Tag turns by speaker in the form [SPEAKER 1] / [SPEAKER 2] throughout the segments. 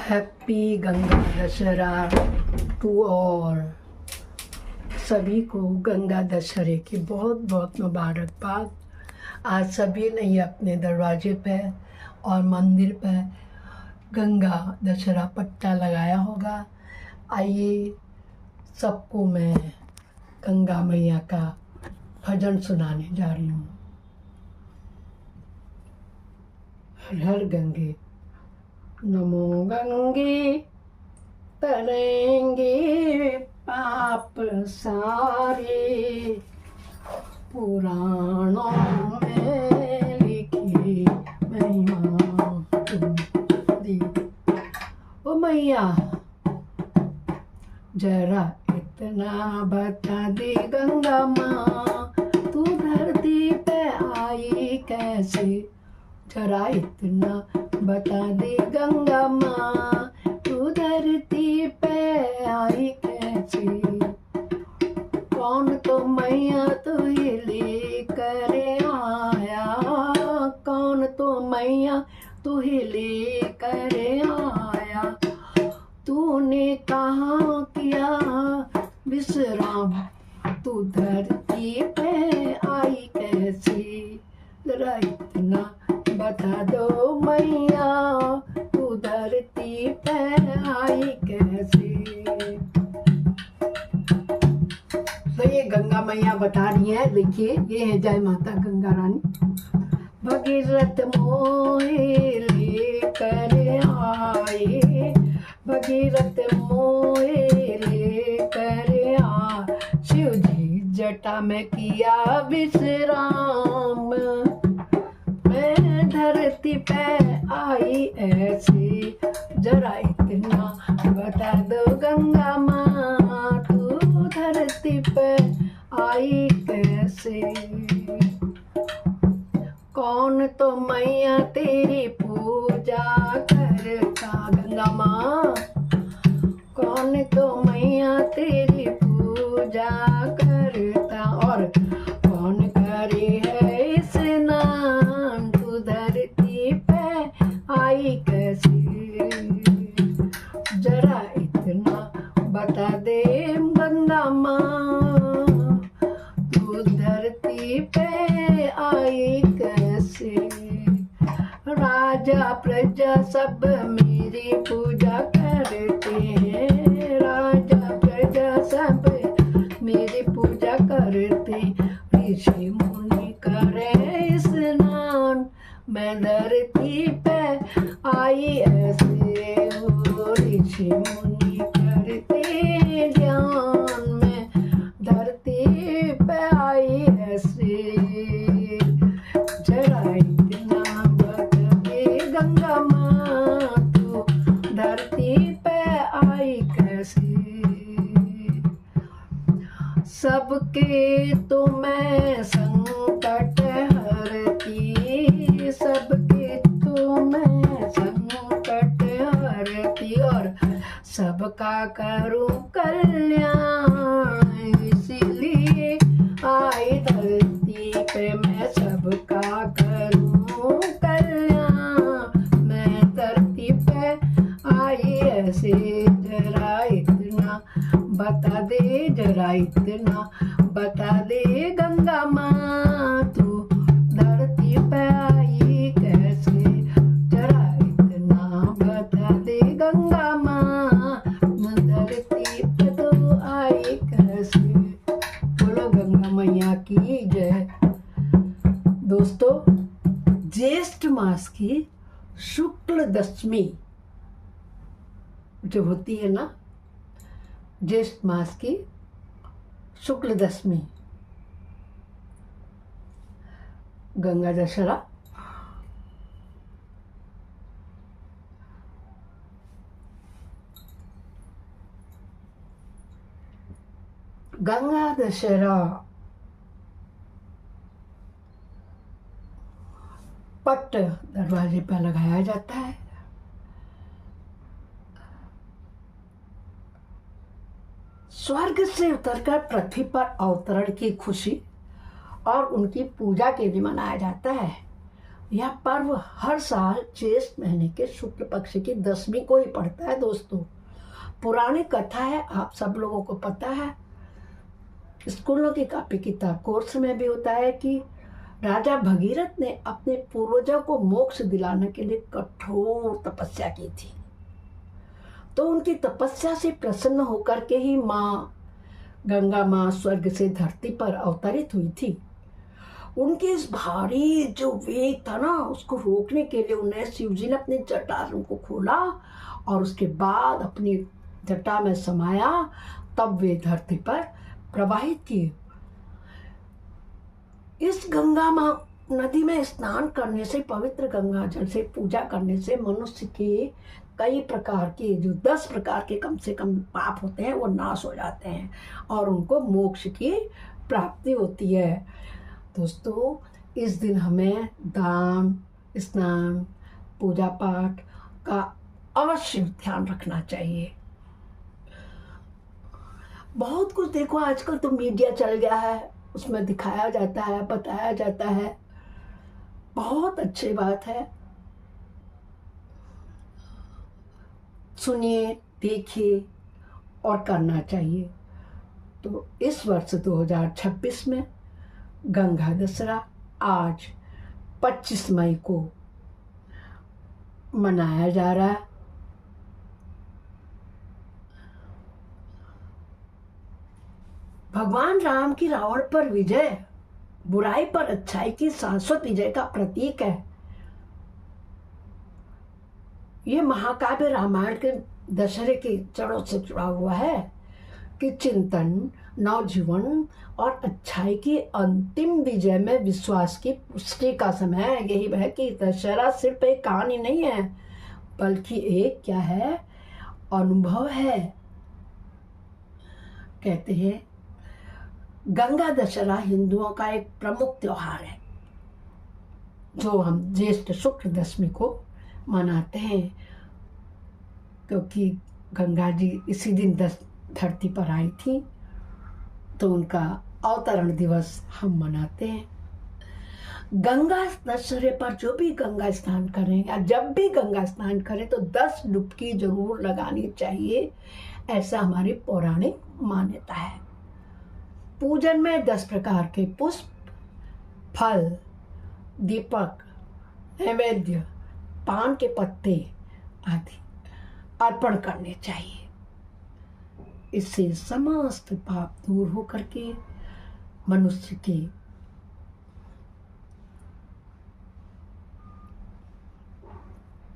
[SPEAKER 1] Happy Ganga Dussehra to all. सभी को गंगा दशहरे की बहुत बहुत मुबारकबाद। आज सभी ने ये अपने दरवाजे पे और मंदिर पे गंगा दशहरा पट्टा लगाया होगा। आइए सबको मैं गंगा मैया का भजन सुनाने जा रही हूँ। हर हर गंगे नमो गंगे तरेंगे पाप सारे, पुराणों में लिखी महिमा तुमरी। ओ मैया जरा इतना बता दे गंगा माँ, तू धरती पे आई कैसे। जरा इतना बता दे गंगा माँ, तू धरती पे आई कैसे। कौन तो मैया तुझे लेकर आया, कौन तो मैया तुझे लेकर आया। तूने कहाँ किया विश्राम, तू धरती पे आई कैसे। जरा इतना बता दो मैया, तू धरती पे आई कैसे। तो ये गंगा मैया बता रही है। देखिए ये है जय माता गंगा रानी। भगीरथ मोहे लेकर आए, भगीरथ मोहे लेकर आ। शिव जी जटा में किया विश्राम, मैं धरती पे आई ऐसे। जरा इतना बता दो गंगा माँ, तू धरती पे आई कैसे। कौन तो मैया तेरी पूजा करता गंगा माँ, कौन तो मैया तेरी पूजा करता। और कौन करे है स्नान, तू धरती पे आई कैसे। जरा इतना बता दे गंगा माँ, तू धरती पे आई कैसे। राजा प्रजा सब मेरी पूजा करते हैं, राजा प्रजा सब मेरी पूजा करते। ऋषि मुनि करे स्नान, मैं धरती पे आई ऐसे। ऋषि मुनि करते ध्यान, मैं धरती पे आई ऐसे। जरा इतना बता दे गंगा माँ, तू धरती पे आई कैसे। सबके तो मैं संकट हरती, सबके तो मैं संकट हरती। और सबका करूं कल्याण, इसीलिए आई धरती पे मैं सबका करूं कल्याण। मैं धरती पे आई ऐसे। जरा इतना बता दे, जरा इतना बता दे गंगा माँ, तू धरती पे आई कैसे। जरा इतना बता दे गंगा माँ, धरती पे तो आई कैसे। बोलो गंगा मैया की जय। दोस्तों ज्येष्ठ मास की शुक्ल दशमी जो होती है ना, ज्येष्ठ मास की शुक्ल दशमी गंगा दशहरा गंगा दशहरा पट दरवाजे पर लगाया जाता है। स्वर्ग से उतरकर पृथ्वी पर अवतरण की खुशी और उनकी पूजा के लिए मनाया जाता है। यह पर्व हर साल ज्येष्ठ महीने के शुक्ल पक्ष की 10वीं को ही पड़ता है दोस्तों। पुरानी कथा है, आप सब लोगों को पता है, स्कूलों की कॉपी किताब कोर्स में भी होता है कि राजा भगीरथ ने अपने पूर्वजों को मोक्ष दिलाने के लिए कठोर तपस्या की थी। तो उनकी तपस्या से प्रसन्न होकर के ही माँ गंगा माँ स्वर्ग से धरती पर अवतरित हुई थी। उनके इस भारी जो वेग था ना, उसको रोकने के लिए उन्हें शिवजी ने अपने जटाओं को खोला और उसके बाद अपनी जटा में समाया, तब वे धरती पर प्रवाहित किए। इस गंगा माँ नदी में स्नान करने से, पवित्र गंगा जल से पूजा करने से मनुष्य के कई प्रकार के, जो 10 प्रकार के कम से कम पाप होते हैं, वो नाश हो जाते हैं और उनको मोक्ष की प्राप्ति होती है। दोस्तों, इस दिन हमें दान, स्नान, पूजा पाठ का अवश्य ध्यान रखना चाहिए। बहुत कुछ देखो, आजकल तो मीडिया चल गया है, उसमें दिखाया जाता है, बताया जाता है, बहुत अच्छी बात है। सुनिए, देखिए और करना चाहिए। तो इस वर्ष 2026 में गंगा दशहरा आज 25 मई को मनाया जा रहा है। भगवान राम की रावण पर विजय, बुराई पर अच्छाई की शाश्वत विजय का प्रतीक है। ये महाकाव्य रामायण के दशहरे के जड़ों से जुड़ा हुआ है कि चिंतन, नवजीवन और अच्छाई की अंतिम विजय में विश्वास की पुष्टि का समय है। यही है कि दशहरा सिर्फ एक कहानी नहीं है, बल्कि एक क्या है, अनुभव है। कहते हैं गंगा दशहरा हिंदुओं का एक प्रमुख त्योहार है, जो हम ज्येष्ठ शुक्ल 10वीं को मनाते हैं, क्योंकि गंगा जी इसी दिन धरती पर आई थी, तो उनका अवतरण दिवस हम मनाते हैं। गंगा दशहरे पर जो भी गंगा स्नान करें या जब भी गंगा स्नान करें तो 10 डुबकी जरूर लगानी चाहिए, ऐसा हमारी पौराणिक मान्यता है। पूजन में 10 प्रकार के पुष्प, फल, दीपक, नैवेद्य, पान के पत्ते आदि अर्पण करने चाहिए। इससे समस्त पाप दूर होकर के मनुष्य के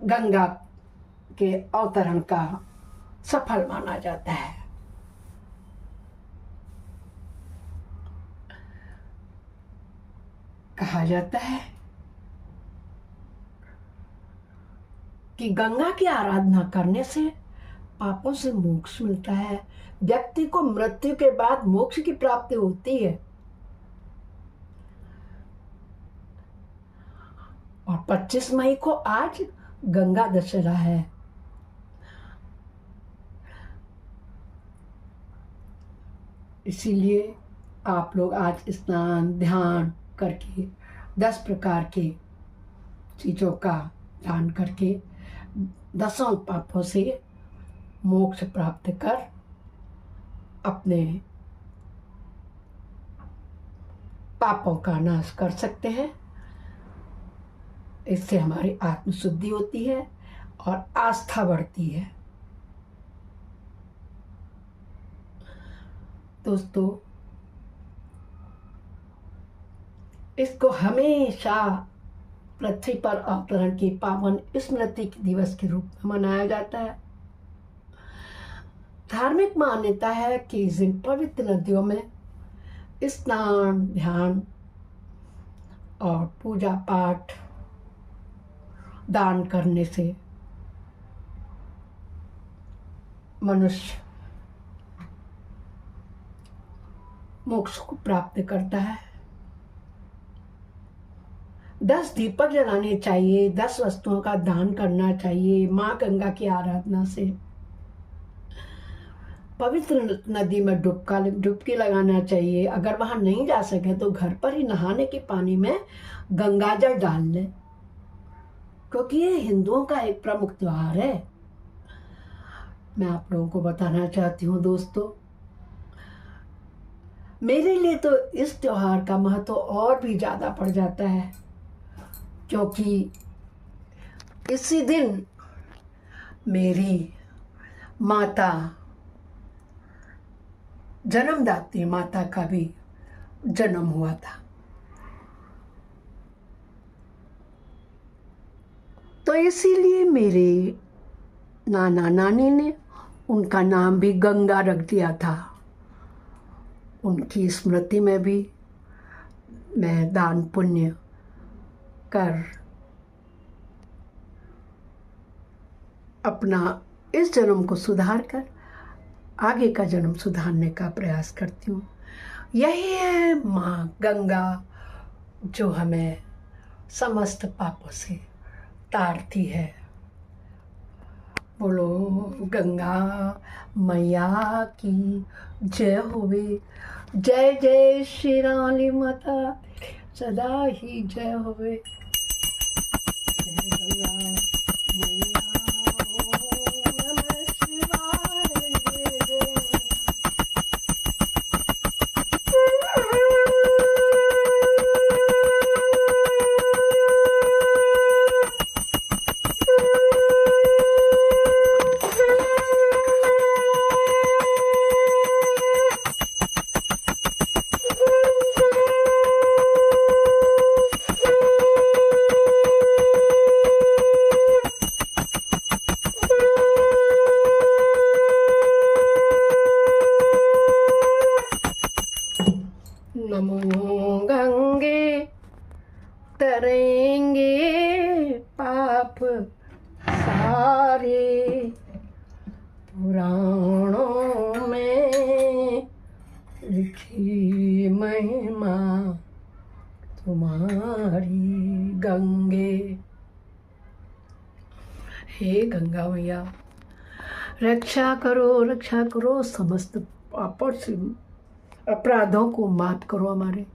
[SPEAKER 1] गंगा के अवतरण का सफल माना जाता है। कहा जाता है कि गंगा की आराधना करने से पापों से मोक्ष मिलता है। व्यक्ति को मृत्यु के बाद मोक्ष की प्राप्ति होती है। और 25 मई को आज गंगा दशहरा है। इसीलिए आप लोग आज स्नान ध्यान करके 10 प्रकार के चीज़ों का दान करके 10 पापों से मोक्ष प्राप्त कर अपने पापों का नाश कर सकते हैं। इससे हमारी आत्मशुद्धि होती है और आस्था बढ़ती है। दोस्तों, इसको हमेशा पृथ्वी पर अवतरण की पावन स्मृति दिवस के रूप में मनाया जाता है। धार्मिक मान्यता है कि इस दिन पवित्र नदियों में स्नान ध्यान और पूजा पाठ दान करने से मनुष्य मोक्ष को प्राप्त करता है। 10 दीपक जलाने चाहिए, 10 वस्तुओं का दान करना चाहिए। माँ गंगा की आराधना से पवित्र नदी में डुबकी लगाना चाहिए। अगर वहां नहीं जा सके तो घर पर ही नहाने के पानी में गंगाजल डाल लें। क्योंकि ये हिंदुओं का एक प्रमुख त्योहार है। मैं आप लोगों को बताना चाहती हूँ दोस्तों, मेरे लिए तो इस त्योहार का महत्व और भी ज़्यादा बढ़ जाता है, क्योंकि इसी दिन मेरी माता, जन्मदात्री माता का भी जन्म हुआ था। तो इसीलिए मेरे नाना नानी ने उनका नाम भी गंगा रख दिया था। उनकी स्मृति में भी मैं दान पुण्य कर अपना इस जन्म को सुधार कर आगे का जन्म सुधारने का प्रयास करती हूँ। यही है माँ गंगा जो हमें समस्त पापों से तारती है। बोलो गंगा मैया की जय होवे। जय जय श्री रानी माता सदा ही जय होवे। जय गंगा मैया ओम नमः शिवाय। जय जय। नमो गंगे तरेंगे पाप सारे, पुराणों में लिखी महिमा तुम्हारी गंगे। हे गंगा मैया, रक्षा करो समस्त पापों से, अपराधों को माफ करो हमारे।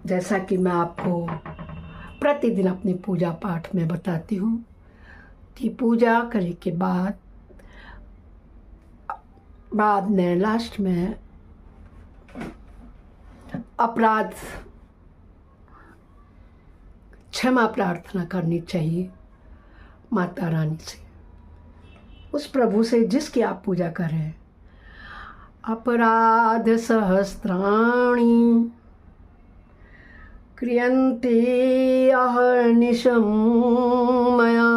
[SPEAKER 1] जैसा कि मैं आपको प्रतिदिन अपनी पूजा पाठ में बताती हूँ कि पूजा करने के बाद में लास्ट में अपराध क्षमा प्रार्थना करनी चाहिए माता रानी से, उस प्रभु से जिसकी आप पूजा कर रहे हैं। अपराध सहस्राणि क्रियन्ते अहर्निशं मया,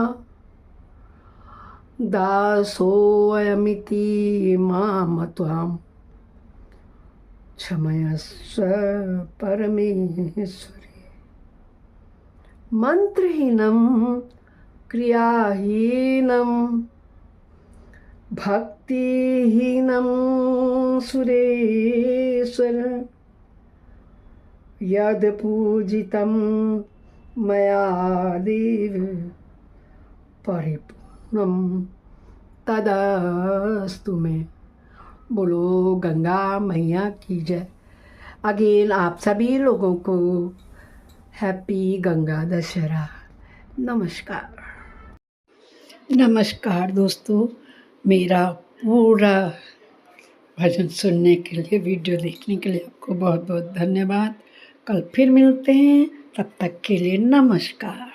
[SPEAKER 1] दासोऽयमिति मां त्वां क्षमयस्व परमेश्वरी। मंत्रहीनं क्रियाहीनं भक्तिहीनं सुरेश्वर, यद् पूजितं मया देव परिपूर्णं तदस्तु मे। बोलो गंगा मैया की जय। अगेन आप सभी लोगों को हैप्पी गंगा दशहरा। नमस्कार दोस्तों, मेरा पूरा भजन सुनने के लिए, वीडियो देखने के लिए आपको बहुत बहुत धन्यवाद। कल फिर मिलते हैं, तब तक के लिए नमस्कार।